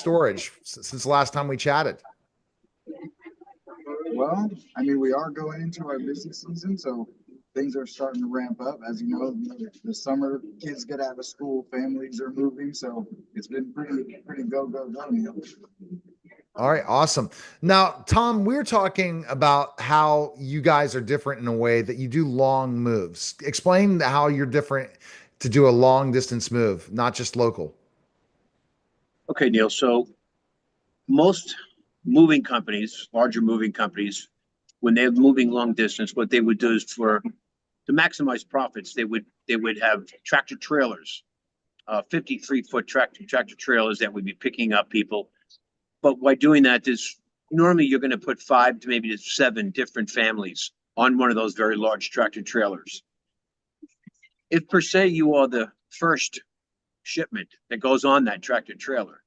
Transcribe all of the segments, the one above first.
storage since the last time we chatted? Well, I mean, we are going into our busy season, so things are starting to ramp up. As you know, the summer kids get out of school, families are moving, so it's been pretty go go go. All right, awesome. Now, Tom, we're talking about how you guys are different in a way that you do long moves. Explain how you're different to do a long distance move, not just local. Okay, Neil. So most moving companies, larger moving companies, when they're moving long distance, what they would do is to maximize profits, they would have tractor trailers, 53-foot tractor trailers that would be picking up people. But by doing that, is normally you're going to put 5 to maybe 7 different families on one of those very large tractor trailers. If per se you are the first shipment that goes on that tractor trailer,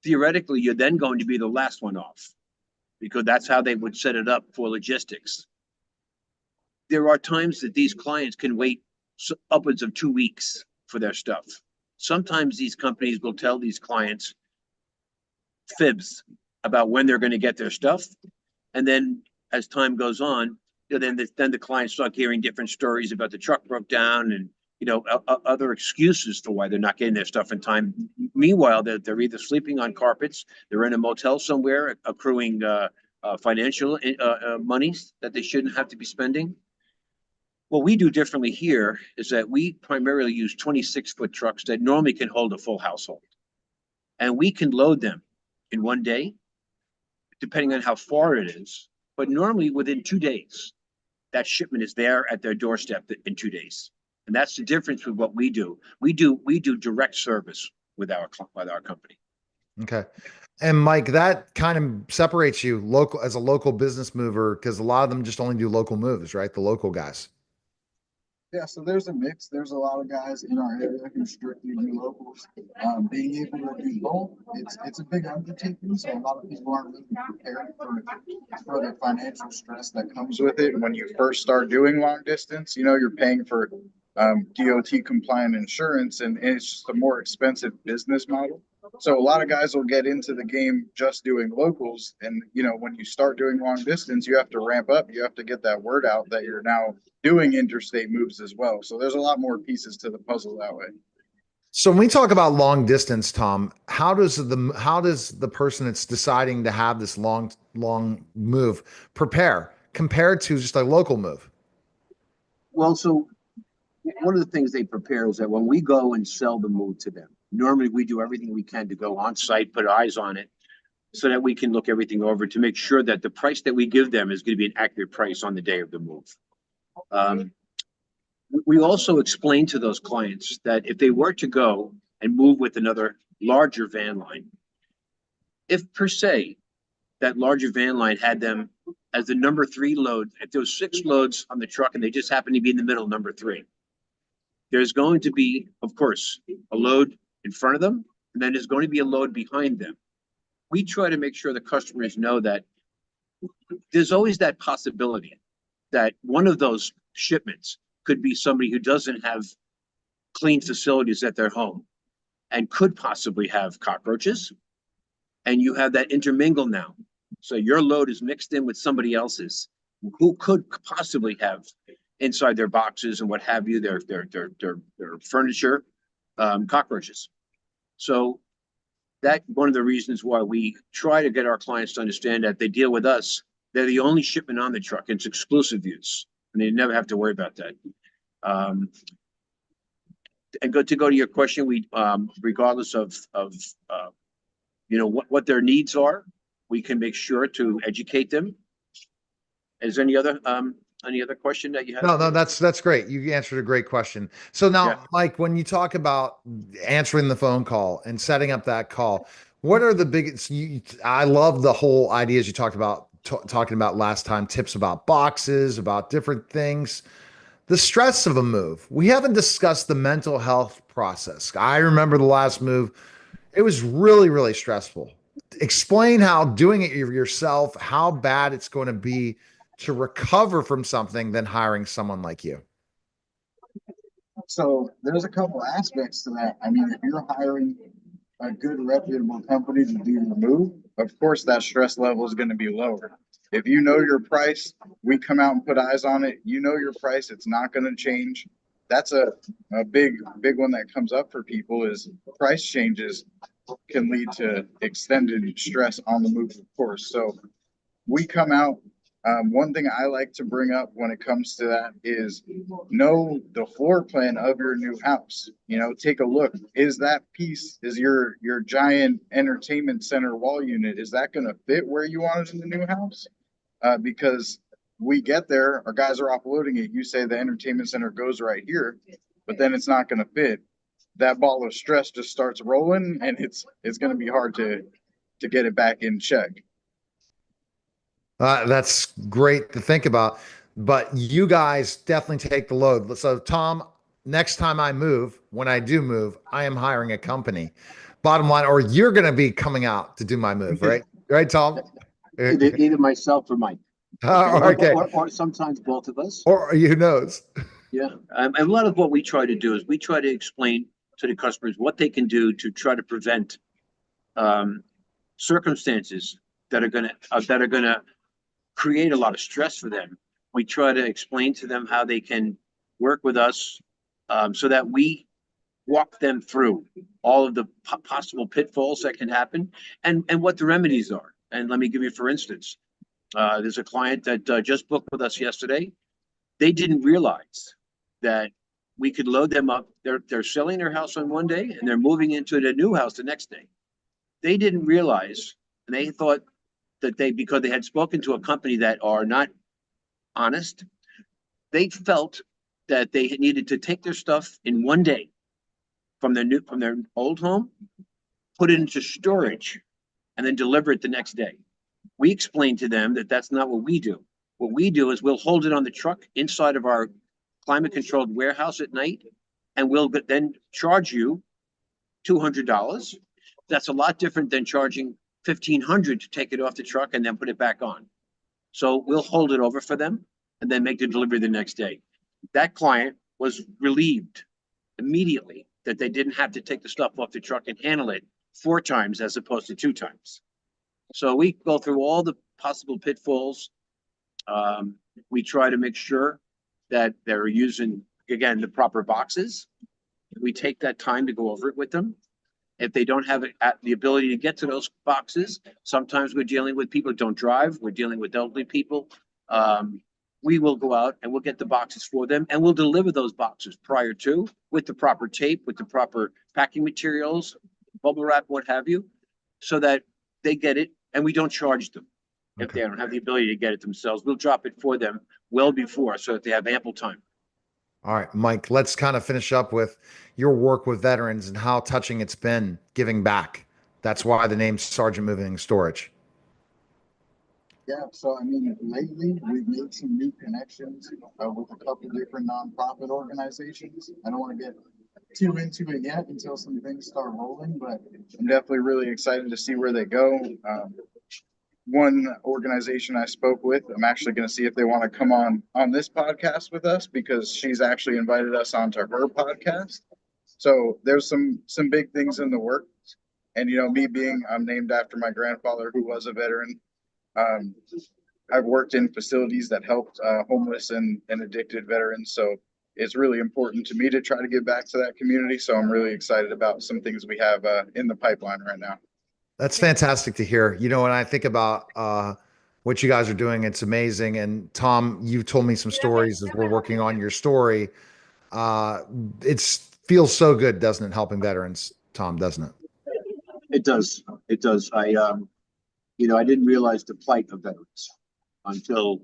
theoretically you're then going to be the last one off, because that's how they would set it up for logistics. There are times that these clients can wait upwards of 2 weeks for their stuff. Sometimes these companies will tell these clients fibs about when they're going to get their stuff. And then as time goes on, then the clients start hearing different stories about the truck broke down and, other excuses for why they're not getting their stuff in time. Meanwhile, they're either sleeping on carpets, they're in a motel somewhere, accruing financial monies that they shouldn't have to be spending. What we do differently here is that we primarily use 26-foot trucks that normally can hold a full household. And we can load them in one day, depending on how far it is. But normally within 2 days, that shipment is there at their doorstep in 2 days. And that's the difference with what we do. We do direct service with our company. Okay. And Mike, that kind of separates you local as a local business mover, because a lot of them just only do local moves, right? The local guys. Yeah, so there's a mix. There's a lot of guys in our area who strictly do locals. Being able to do both, it's a big undertaking. So a lot of people aren't really prepared for the financial stress that comes with it. When you first start doing long distance, you're paying for DOT compliant insurance, and it's just a more expensive business model. So a lot of guys will get into the game just doing locals. And, when you start doing long distance, you have to ramp up. You have to get that word out that you're now doing interstate moves as well. So there's a lot more pieces to the puzzle that way. So when we talk about long distance, Tom, how does the person that's deciding to have this long move prepare compared to just a local move? Well, so one of the things they prepare is that when we go and sell the move to them, normally we do everything we can to go on site, put eyes on it, so that we can look everything over to make sure that the price that we give them is going to be an accurate price on the day of the move. We also explain to those clients that if they were to go and move with another larger van line, if per se that larger van line had them as the number 3 load, if there was 6 loads on the truck and they just happen to be in the middle, number 3, there's going to be, of course, a load in front of them, and then there's going to be a load behind them. We try to make sure the customers know that there's always that possibility that one of those shipments could be somebody who doesn't have clean facilities at their home and could possibly have cockroaches. And you have that intermingle now. So your load is mixed in with somebody else's who could possibly have inside their boxes and what have you, their furniture, cockroaches. So that's one of the reasons why we try to get our clients to understand that they deal with us. They're the only shipment on the truck. It's exclusive use, and they never have to worry about that. And to go to your question, we regardless of what their needs are, we can make sure to educate them. Is there any other question that you have? No, that's great. You answered a great question. So now, yeah, Mike, when you talk about answering the phone call and setting up that call, what are the biggest? I love the whole ideas you talked about talking about last time. Tips about boxes, about different things. The stress of a move. We haven't discussed the mental health process. I remember the last move. It was really, really stressful. Explain how doing it yourself, how bad it's going to be to recover from something than hiring someone like you. So there's a couple aspects to that. I mean, if you're hiring a good reputable company to do your move, of course that stress level is going to be lower. If you know your price, we come out and put eyes on it. You know your price, it's not going to change. That's a big one that comes up for people is price changes can lead to extended stress on the move, of course. So we come out. One thing I like to bring up when it comes to that is know the floor plan of your new house. You know, take a look. Is that piece, is your giant entertainment center wall unit, is that going to fit where you want it in the new house? Because we get there, our guys are offloading it. You say the entertainment center goes right here, but then it's not going to fit. That ball of stress just starts rolling, and it's going to be hard to get it back in check. That's great to think about, but you guys definitely take the load. So, Tom, next time I move, when I do move, I am hiring a company. Bottom line, or you're going to be coming out to do my move, right? Right, Tom? Either myself or Mike. Okay. Or sometimes both of us. Or who knows? Yeah. And a lot of what we try to do is we try to explain to the customers what they can do to try to prevent circumstances that are going to create a lot of stress for them. We try to explain to them how they can work with us so that we walk them through all of the possible pitfalls that can happen and what the remedies are. And let me give you, for instance, there's a client that just booked with us yesterday. They didn't realize that we could load them up. They're selling their house on one day and they're moving into the new house the next day. They didn't realize, and they thought that because they had spoken to a company that are not honest, they felt that they needed to take their stuff in one day from their old home, put it into storage, and then deliver it the next day. We explained to them that that's not what we do. What we do is we'll hold it on the truck inside of our climate-controlled warehouse at night, and we'll then charge you $200. That's a lot different than charging $1,500 to take it off the truck and then put it back on. So we'll hold it over for them and then make the delivery the next day. That client was relieved immediately that they didn't have to take the stuff off the truck and handle it 4 times as opposed to 2 times. So we go through all the possible pitfalls. We try to make sure that they're using, again, the proper boxes. We take that time to go over it with them. If they don't have the ability to get to those boxes, sometimes we're dealing with people who don't drive. We're dealing with elderly people. We will go out and we'll get the boxes for them and we'll deliver those boxes prior to with the proper tape, with the proper packing materials, bubble wrap, what have you, so that they get it and we don't charge them. If they don't have the ability to get it themselves, we'll drop it for them well before so that they have ample time. All right, Mike, let's kind of finish up with your work with veterans and how touching it's been giving back. That's why the name's Sergeant Moving and Storage. Yeah, so I mean, lately we've made some new connections with a couple different nonprofit organizations. I don't want to get too into it yet until some things start rolling, but I'm definitely really excited to see where they go. One organization I spoke with, I'm actually going to see if they want to come on this podcast with us because she's actually invited us onto her podcast. So there's some big things in the works. And, you know, I'm named after my grandfather who was a veteran. I've worked in facilities that helped homeless and addicted veterans. So it's really important to me to try to give back to that community. So I'm really excited about some things we have in the pipeline right now. That's fantastic to hear. You know, when I think about what you guys are doing, it's amazing. And Tom, you've told me some stories as we're working on your story. It feels so good, doesn't it, helping veterans, Tom, doesn't it? It does. It does. I didn't realize the plight of veterans until,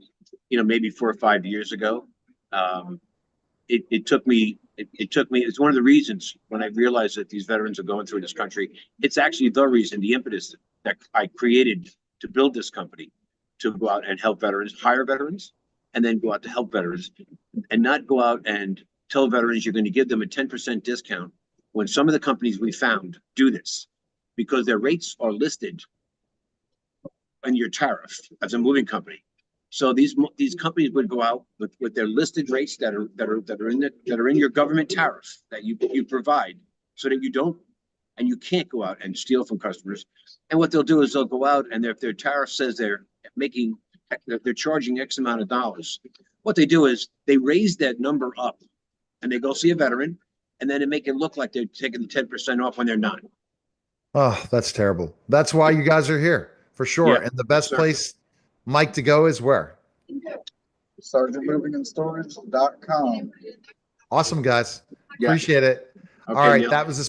maybe 4 or 5 years ago. It took me, it's one of the reasons when I realized that these veterans are going through this country, it's actually the reason, the impetus that I created to build this company, to go out and help veterans, hire veterans, and then go out to help veterans and not go out and tell veterans you're going to give them a 10% discount when some of the companies we found do this because their rates are listed in your tariff as a moving company. So these companies would go out with their listed rates that are in your government tariff that you provide, so that you don't and you can't go out and steal from customers. And what they'll do is they'll go out, and if their tariff says they're charging X amount of dollars, what they do is they raise that number up, and they go see a veteran, and then they make it look like they're taking the 10% off when they're not. Oh, that's terrible. That's why you guys are here for sure. Yeah, And the best sir. place, Mike, to go is where? SergeantMovingandStorage.com. Awesome, guys. Yeah. Appreciate it. Okay, All right. Neil. That was a